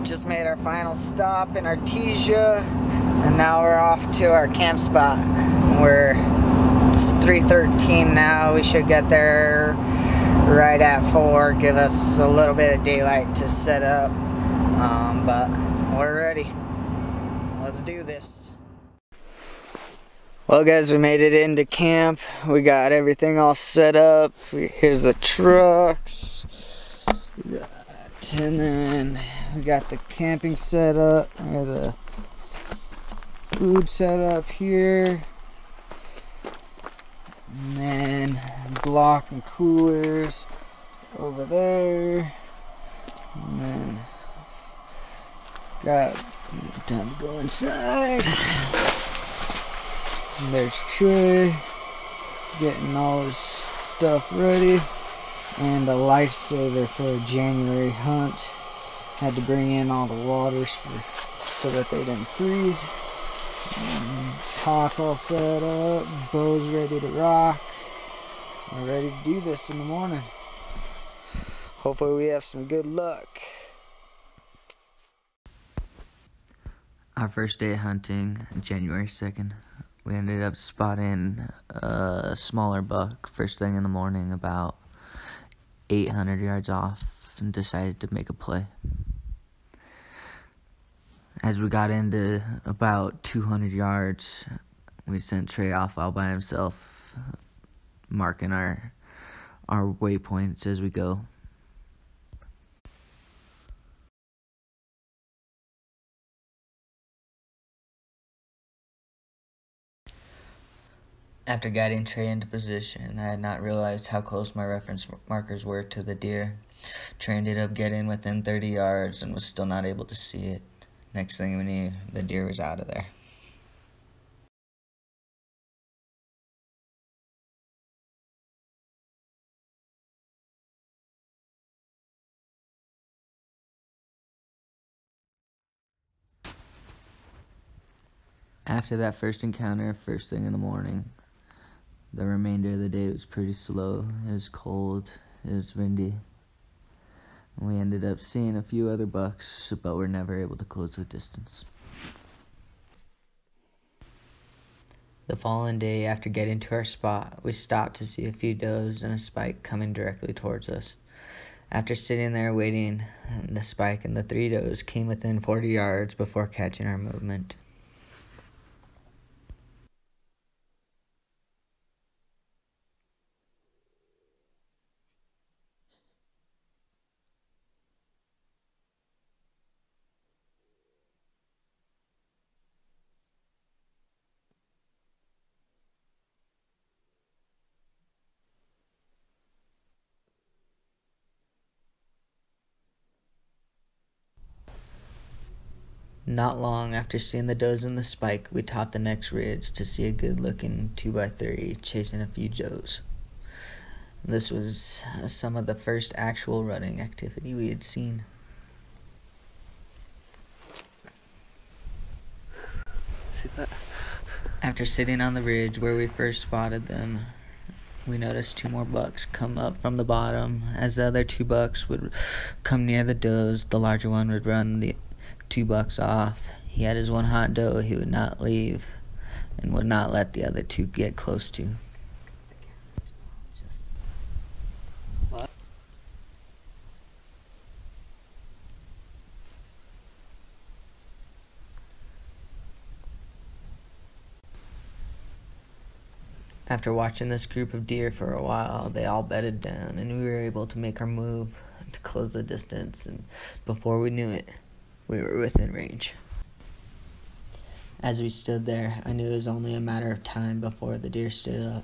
Just made our final stop in Artesia, and now we're off to our camp spot. It's 3:13 now. We should get there right at 4. Give us a little bit of daylight to set up, but we're ready. Let's do this. Well, guys, we made it into camp. We got everything all set up. Here's the trucks. And then we got the camping set up, or the food set up here. And then block and coolers over there. And then got time to go inside. And there's Trey getting all his stuff ready. And a lifesaver for a January hunt. Had to bring in all the waters so that they didn't freeze. And pot's all set up, bow's ready to rock. We're ready to do this in the morning. Hopefully we have some good luck. Our first day hunting, January 2nd. We ended up spotting a smaller buck first thing in the morning, about 800 yards off, and decided to make a play. As we got into about 200 yards, we sent Trey off all by himself, marking our waypoints as we go. After guiding Trey into position, I had not realized how close my reference markers were to the deer. Trey ended up getting within 30 yards and was still not able to see it. Next thing we knew, the deer was out of there. After that first encounter, first thing in the morning, the remainder of the day was pretty slow. It was cold, it was windy. We ended up seeing a few other bucks, but were never able to close the distance. The following day, after getting to our spot, we stopped to see a few does and a spike coming directly towards us. After sitting there waiting, the spike and the 3 does came within 40 yards before catching our movement. Not long after seeing the does and the spike, we topped the next ridge to see a good-looking 2x3 chasing a few does. This was some of the first actual running activity we had seen. See that? After sitting on the ridge where we first spotted them, we noticed 2 more bucks come up from the bottom. As the other 2 bucks would come near the does, the larger one would run the 2 bucks off. He had his one hot doe he would not leave and would not let the other 2 get close to. After watching this group of deer for a while, they all bedded down and we were able to make our move to close the distance, and before we knew it, we were within range. As we stood there, I knew it was only a matter of time before the deer stood up,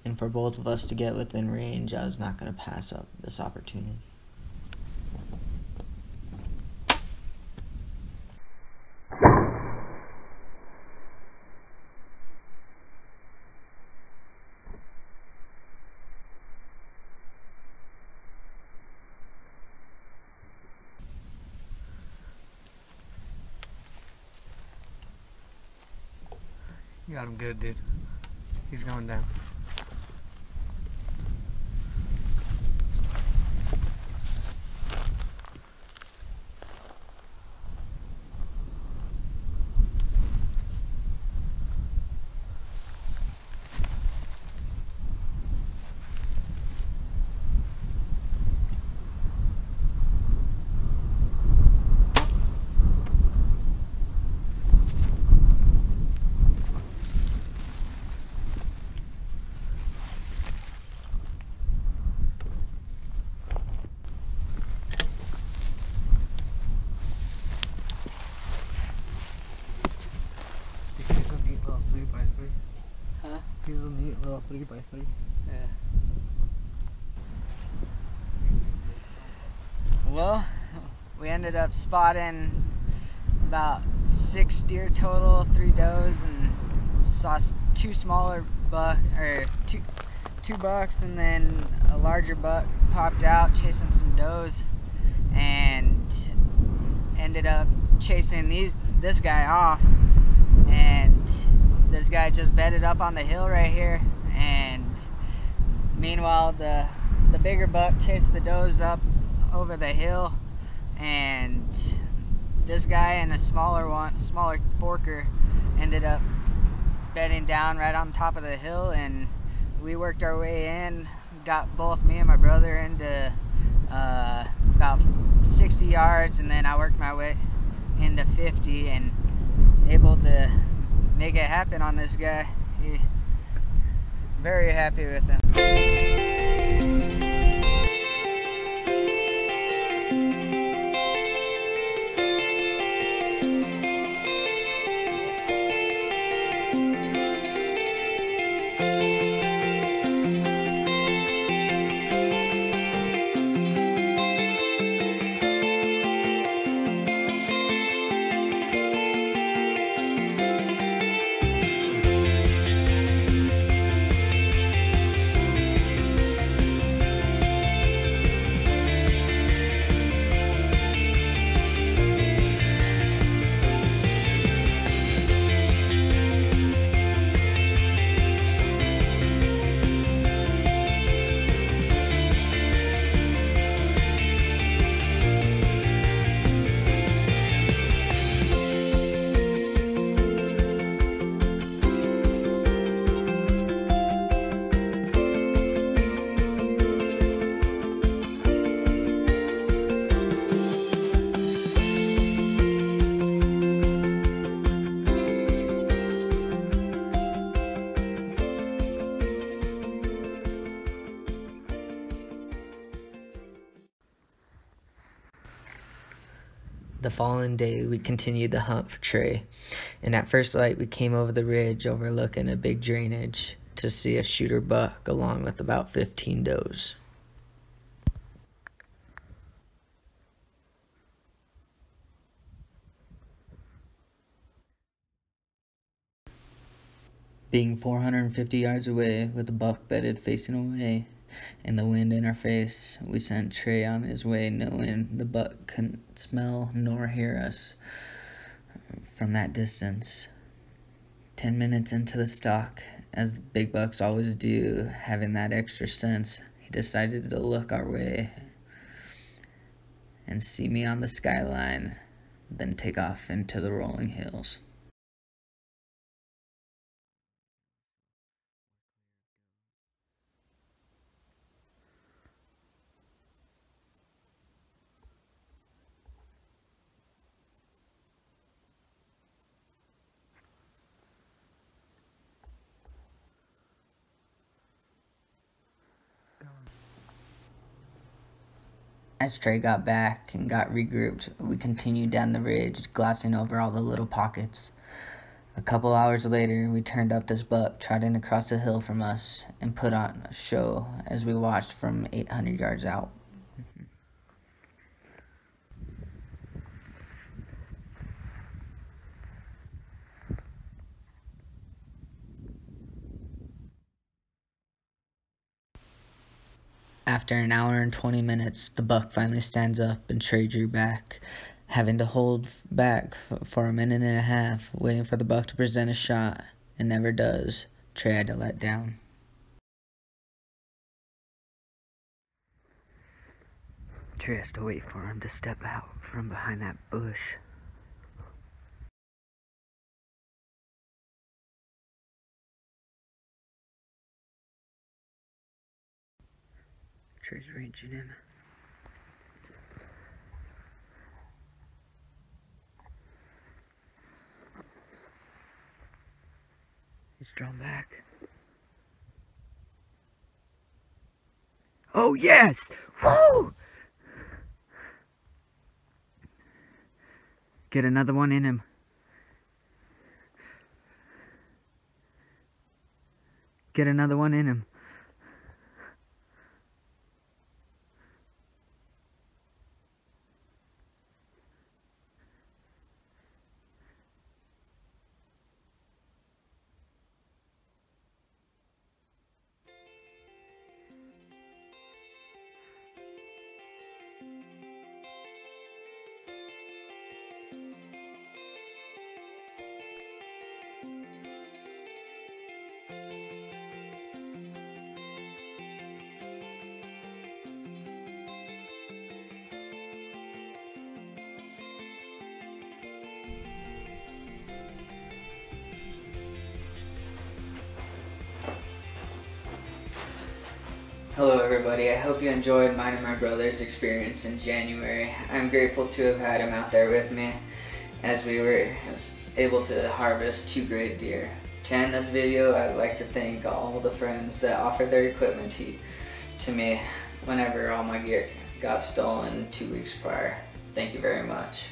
and for both of us to get within range, I was not going to pass up this opportunity. Got him good, dude. He's going down. He's a neat little 3x3. Huh? He's a neat little 3x3. Yeah. Well, we ended up spotting about 6 deer total, 3 does, and saw 2 smaller two bucks, and then a larger buck popped out chasing some does, and ended up chasing this guy off. And this guy just bedded up on the hill right here, and meanwhile the bigger buck chased the does up over the hill, and this guy and a smaller forker ended up bedding down right on top of the hill, and we worked our way in, got both me and my brother into about 60 yards, and then I worked my way into 50 and able to make it happen on this guy. Very happy with him. The following day, we continued the hunt for Trey, and at first light, we came over the ridge overlooking a big drainage to see a shooter buck along with about 15 does. Being 450 yards away with the buck bedded facing away and the wind in our face, we sent Trey on his way knowing the buck couldn't smell nor hear us from that distance. 10 minutes into the stalk, as big bucks always do, having that extra sense, he decided to look our way and see me on the skyline, then take off into the rolling hills. As Trey got back and got regrouped, we continued down the ridge, glassing over all the little pockets. A couple hours later, we turned up this buck trotting across the hill from us and put on a show as we watched from 800 yards out. After an hour and 20 minutes, the buck finally stands up and Trey drew back, having to hold back for a minute and a half, waiting for the buck to present a shot. and never does. Trey had to let down. Trey has to wait for him to step out from behind that bush. Trey's ranging him. He's drawn back. Oh yes! Woo! Get another one in him. Get another one in him. Hello everybody, I hope you enjoyed mine and my brother's experience in January. I'm grateful to have had him out there with me as we were able to harvest 2 great deer. To end this video, I'd like to thank all the friends that offered their equipment to me whenever all my gear got stolen 2 weeks prior. Thank you very much.